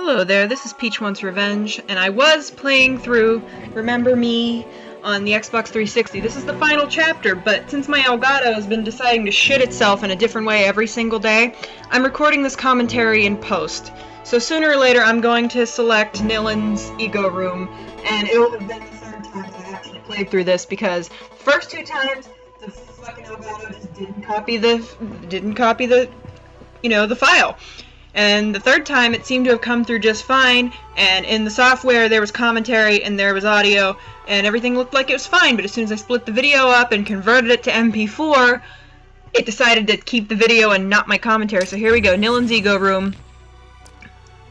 Hello there, this is Peach Wants Revenge, and I was playing through Remember Me on the Xbox 360. This is the final chapter, but since my Elgato has been deciding to shit itself in a different way every single day, I'm recording this commentary in post. So sooner or later I'm going to select Nilin's Ego Room, and it will have been the third time that I actually played through this, because the first two times the fucking Elgato just didn't copy the file. And the third time it seemed to have come through just fine, and in the software there was commentary and there was audio and everything looked like it was fine, but as soon as I split the video up and converted it to MP4, it decided to keep the video and not my commentary. So here we go, Nilin's Ego Room.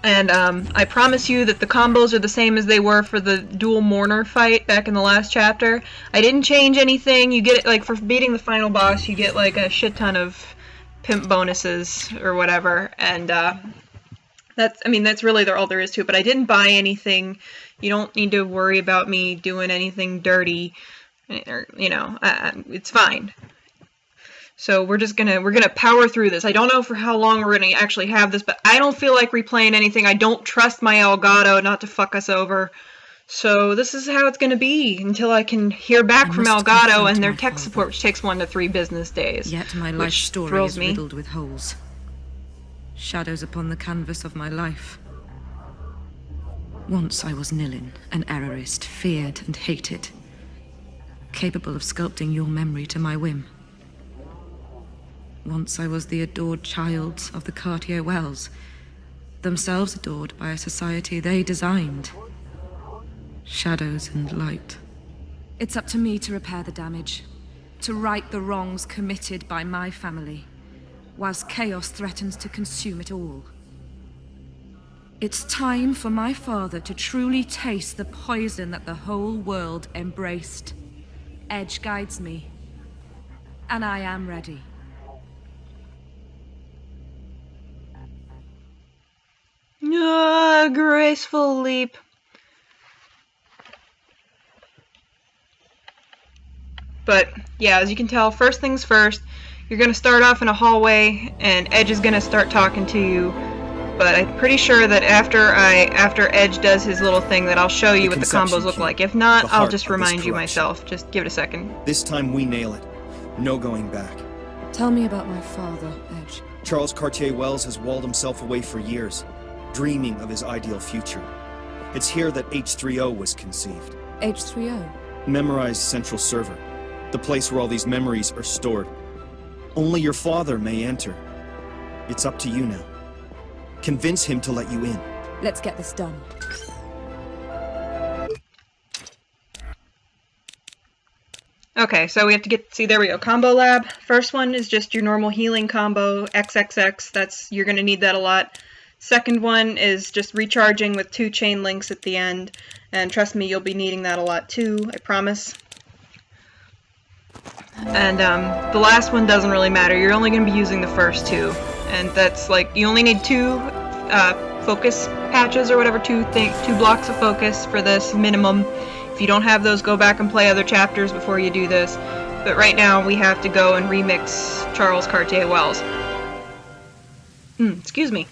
And I promise you that the combos are the same as they were for the dual mourner fight back in the last chapter. I didn't change anything. You get, like, for beating the final boss, you get like a shit ton of pimp bonuses or whatever, and that's really all there is to it. But I didn't buy anything. You don't need to worry about me doing anything dirty, or, it's fine. So we're gonna power through this. I don't know for how long we're gonna actually have this, but I don't feel like replaying anything. I don't trust my Elgato not to fuck us over. So this is how it's going to be until I can hear back from Elgato and their tech support, which takes 1 to 3 business days. Yet my life story is riddled with holes. Shadows upon the canvas of my life. Once I was Nilin, an errorist, feared and hated. Capable of sculpting your memory to my whim. Once I was the adored child of the Cartier Wells, themselves adored by a society they designed. Shadows and light. It's up to me to repair the damage, to right the wrongs committed by my family, whilst chaos threatens to consume it all. It's time for my father to truly taste the poison that the whole world embraced. Edge guides me, and I am ready. Graceful leap. But, yeah, as you can tell, first things first, you're going to start off in a hallway, and Edge is going to start talking to you. But I'm pretty sure that after Edge does his little thing, that I'll show you what the combos look like. If not, I'll just remind you myself. Just give it a second. This time we nail it. No going back. Tell me about my father, Edge. Charles Cartier Wells has walled himself away for years, dreaming of his ideal future. It's here that H3O was conceived. H3O? Memorized Central Server. The place where all these memories are stored. Only your father may enter. It's up to you now. Convince him to let you in. Let's get this done. Okay, so we have to there we go, Combo Lab. First one is just your normal healing combo, XXX, you're gonna need that a lot. Second one is just recharging with 2 chain links at the end, and trust me, you'll be needing that a lot too, I promise. And the last one doesn't really matter. You're only going to be using the first 2, and that's like you only need 2 focus patches or whatever, 2 blocks of focus for this minimum. If you don't have those, go back and play other chapters before you do this. But right now we have to go and remix Charles Cartier Wells. Excuse me.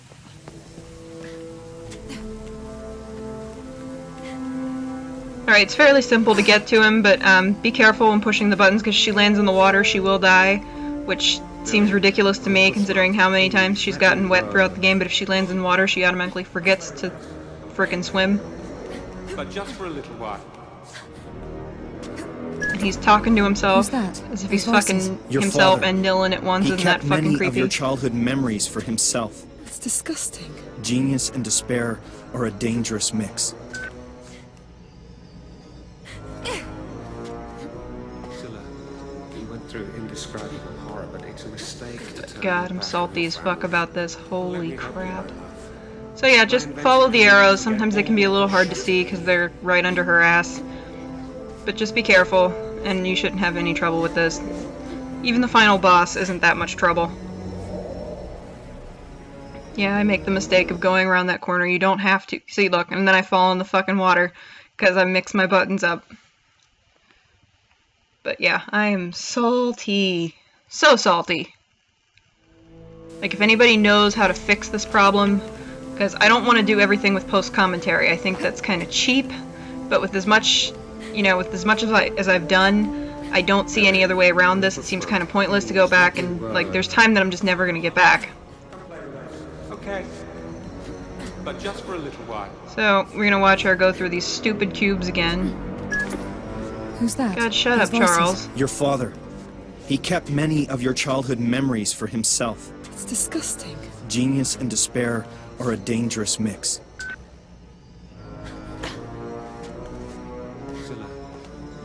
Alright, it's fairly simple to get to him, but be careful when pushing the buttons, because she lands in the water, she will die, which seems ridiculous to me considering how many times she's gotten wet throughout the game, but if she lands in water, she automatically forgets to frickin' swim. But just for a little while. And he's talking to himself, Who's that? as if he's Those voices. fucking Your himself father. and Nilin at once, He isn't that kept fucking many creepy? of your childhood memories for himself. It's disgusting. Genius and despair are a dangerous mix. Through indescribable horror, but it's a mistake to turn God, I'm back salty and as fuck about this. Holy Let me help you crap. out. So yeah, just follow the arrows. Sometimes they can be a little hard to see because they're right under her ass. But just be careful, and you shouldn't have any trouble with this. Even the final boss isn't that much trouble. Yeah, I make the mistake of going around that corner. You don't have to. See, look, and then I fall in the fucking water because I mixed my buttons up. But yeah, I am salty. So salty. Like, if anybody knows how to fix this problem, because I don't want to do everything with post-commentary. I think that's kind of cheap, but with as much, as I've done, I don't see any other way around this. It seems kind of pointless to go back, and like there's time that I'm just never going to get back. Okay. But just for a little while. So we're going to watch her go through these stupid cubes again. Who's that? God, shut up, Those voices. Charles. Your father. He kept many of your childhood memories for himself. It's disgusting. Genius and despair are a dangerous mix. Zilla,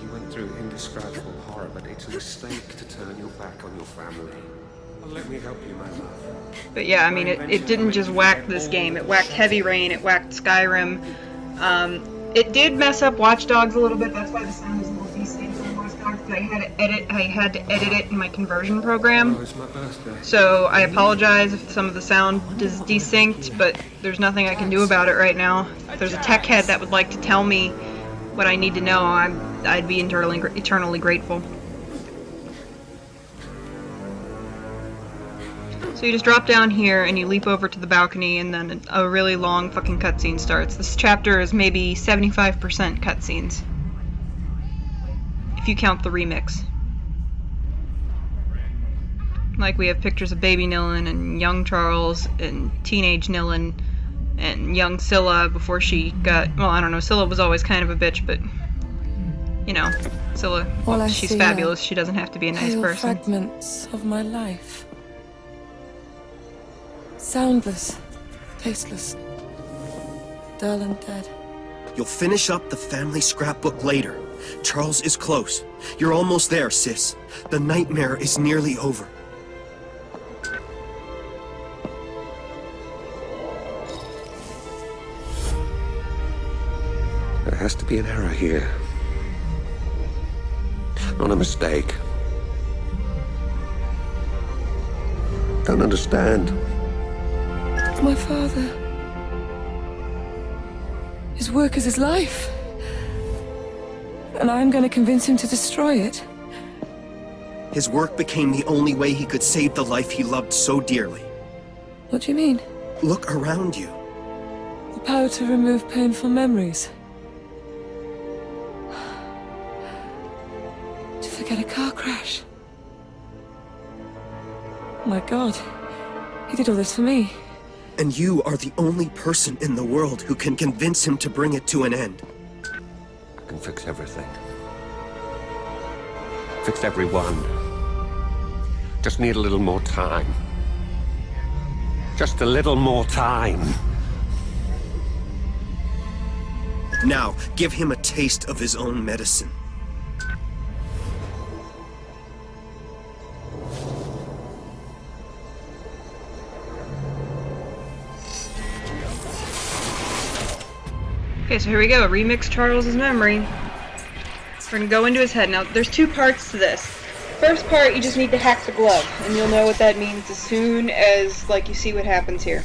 you went through indescribable horror, but it's a mistake to turn your back on your family. Well, let me help you, my love. But yeah, I mean, it didn't just whack this game. It whacked Heavy Rain, it whacked Skyrim. It did mess up Watch Dogs a little bit. That's why the sound is a little desynced on Watch Dogs. But I had to edit it in my conversion program. Oh, it's my birthday. So I apologize if some of the sound is desynced, but there's nothing I can do about it right now. If there's a tech head that would like to tell me what I need to know, I'd be eternally grateful. So you just drop down here and you leap over to the balcony, and then a really long fucking cutscene starts. This chapter is maybe 75% cutscenes, if you count the remix. Like, we have pictures of baby Nilin and young Charles and teenage Nilin and young Scylla before she got, well, I don't know, Scylla was always kind of a bitch, but you know, Scylla, well, she's fabulous. She doesn't have to be a nice person. Fragments of my life. Soundless, tasteless, dull and dead. You'll finish up the family scrapbook later. Charles is close. You're almost there, sis. The nightmare is nearly over. There has to be an error here. Not a mistake. Don't understand. My father. His work is his life. And I'm going to convince him to destroy it. His work became the only way he could save the life he loved so dearly. What do you mean? Look around you. The power to remove painful memories. To forget a car crash. My God. He did all this for me. And you are the only person in the world who can convince him to bring it to an end. I can fix everything. Fix everyone. Just need a little more time. Just a little more time. Now, give him a taste of his own medicine. Okay, so here we go. Remix Charles's memory. We're gonna go into his head. Now, there's two parts to this. First part, you just need to hack the glove, and you'll know what that means as soon as, like, you see what happens here.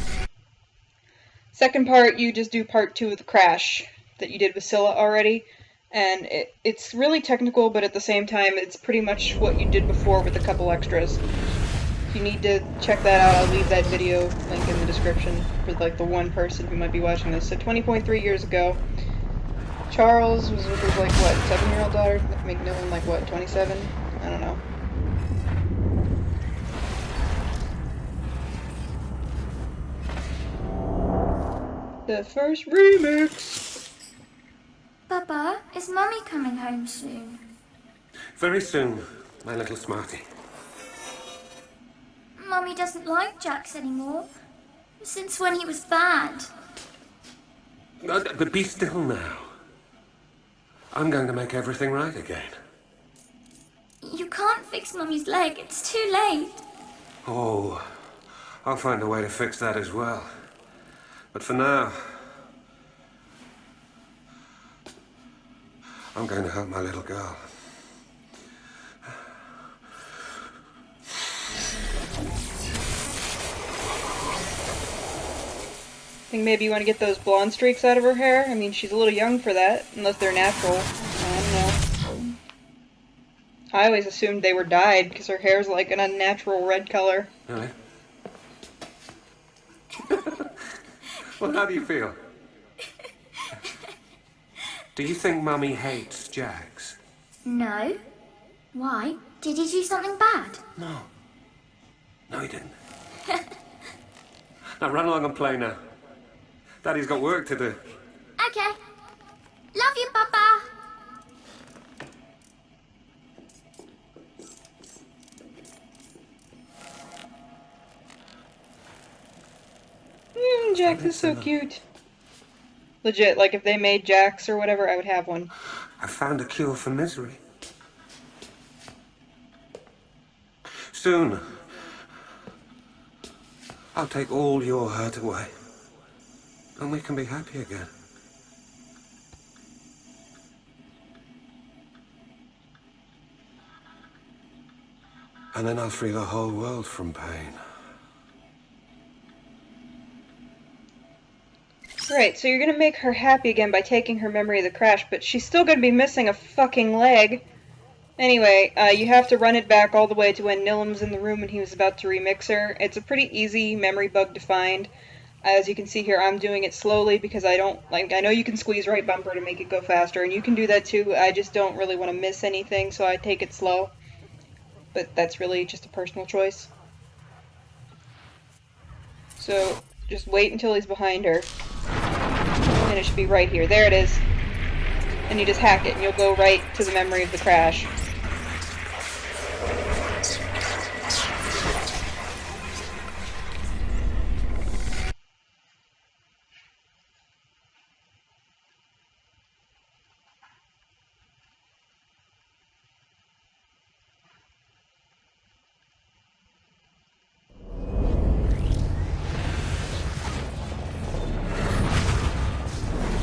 Second part, you just do part 2 of the crash that you did with Scylla already, and it's really technical, but at the same time, it's pretty much what you did before with a couple extras. If you need to check that out, I'll leave that video link in the description for, like, the one person who might be watching this. So 20.3 years ago, Charles was with his, like, what, 7-year-old daughter? McNillan, like, what, 27? I don't know. The first remix! Papa, is Mummy coming home soon? Very soon, my little smarty. Mummy doesn't like Jax anymore. Since when he was bad. But be still now. I'm going to make everything right again. You can't fix Mummy's leg. It's too late. Oh, I'll find a way to fix that as well. But for now, I'm going to help my little girl. Think maybe you want to get those blonde streaks out of her hair? I mean, she's a little young for that, unless they're natural. I don't know. I always assumed they were dyed, because her hair's like an unnatural red color. Really? Well, how do you feel? Do you think Mummy hates Jax? No. Why? Did he do something bad? No. No, he didn't. Now run along and play now. Daddy's got work to do. Okay. Love you, Papa. Jax is so cute. Legit, like if they made Jax or whatever, I would have one. I found a cure for misery. Soon, I'll take all your hurt away, and we can be happy again. And then I'll free the whole world from pain. Right, so you're gonna make her happy again by taking her memory of the crash, but she's still gonna be missing a fucking leg. Anyway, you have to run it back all the way to when Nilam's in the room and he was about to remix her. It's a pretty easy memory bug to find. As you can see here, I'm doing it slowly because I know you can squeeze right bumper to make it go faster, and you can do that too. I just don't really want to miss anything, so I take it slow. But that's really just a personal choice. So, just wait until he's behind her. And it should be right here. There it is. And you just hack it, and you'll go right to the memory of the crash.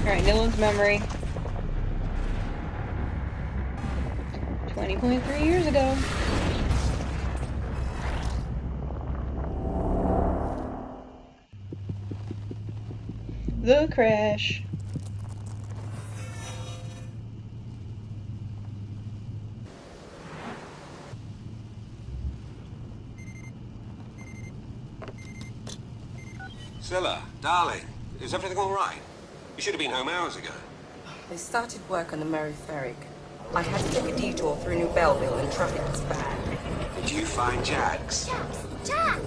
Alright, Nilam's memory. 20.3 years ago. The crash. Scylla, darling, is everything all right? You should have been home hours ago. They started work on the Mary Ferrick. I had to take a detour through New Belleville and traffic was bad. Did you find Jax? Jax!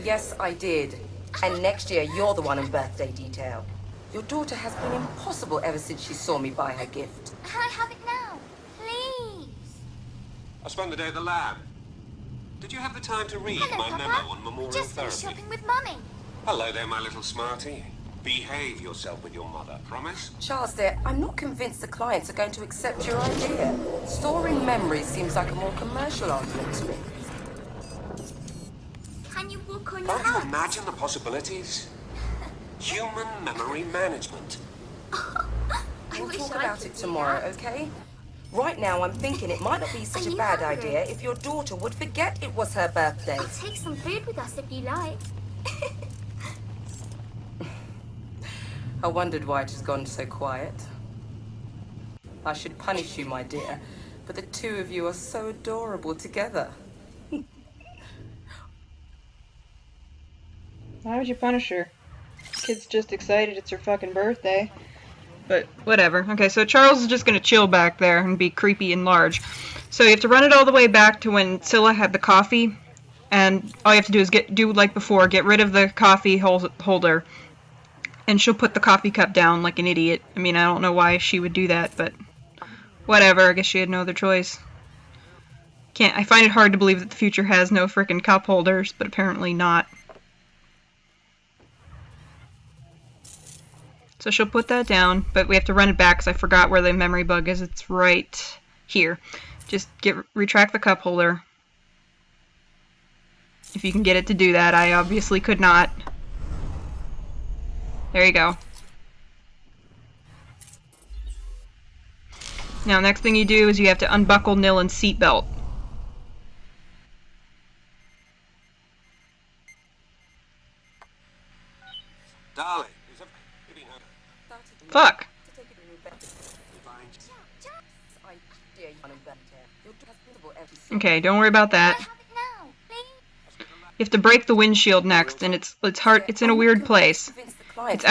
Yes, I did. And next year, you're the one in birthday detail. Your daughter has been impossible ever since she saw me buy her gift. Can I have it now? Please. I spent the day at the lab. Did you have the time to read Hello, my Papa. memo on memorial Just finished therapy? shopping with Mummy. Hello there, my little smarty. Behave yourself with your mother, promise? Charles, dear, I'm not convinced the clients are going to accept your idea. Storing memories seems like a more commercial argument to me. Can you walk on your Can't you hands? imagine the possibilities? Human memory management. We'll talk about it tomorrow, okay? Right now, I'm thinking it might not be such Are a you bad hungry? idea if your daughter would forget it was her birthday. I'll take some food with us if you like. I wondered why it has gone so quiet. I should punish you, my dear, but the two of you are so adorable together. Why would you punish her? Kid's just excited it's her fucking birthday. But whatever. Okay, so Charles is just gonna chill back there and be creepy and large. So you have to run it all the way back to when Scylla had the coffee, and all you have to do is do like before, get rid of the coffee holder, and she'll put the coffee cup down like an idiot. I mean, I don't know why she would do that, but whatever. I guess she had no other choice. I find it hard to believe that the future has no frickin' cup holders, but apparently not. So she'll put that down, but we have to run it back because I forgot where the memory bug is. It's right here. Just retract the cup holder. If you can get it to do that. I obviously could not. There you go. Now, next thing you do is you have to unbuckle Nilan's seatbelt. Darling, Fuck. Okay, don't worry about that. Can I have it now, please? You have to break the windshield next, and it's hard. It's in a weird place. It's out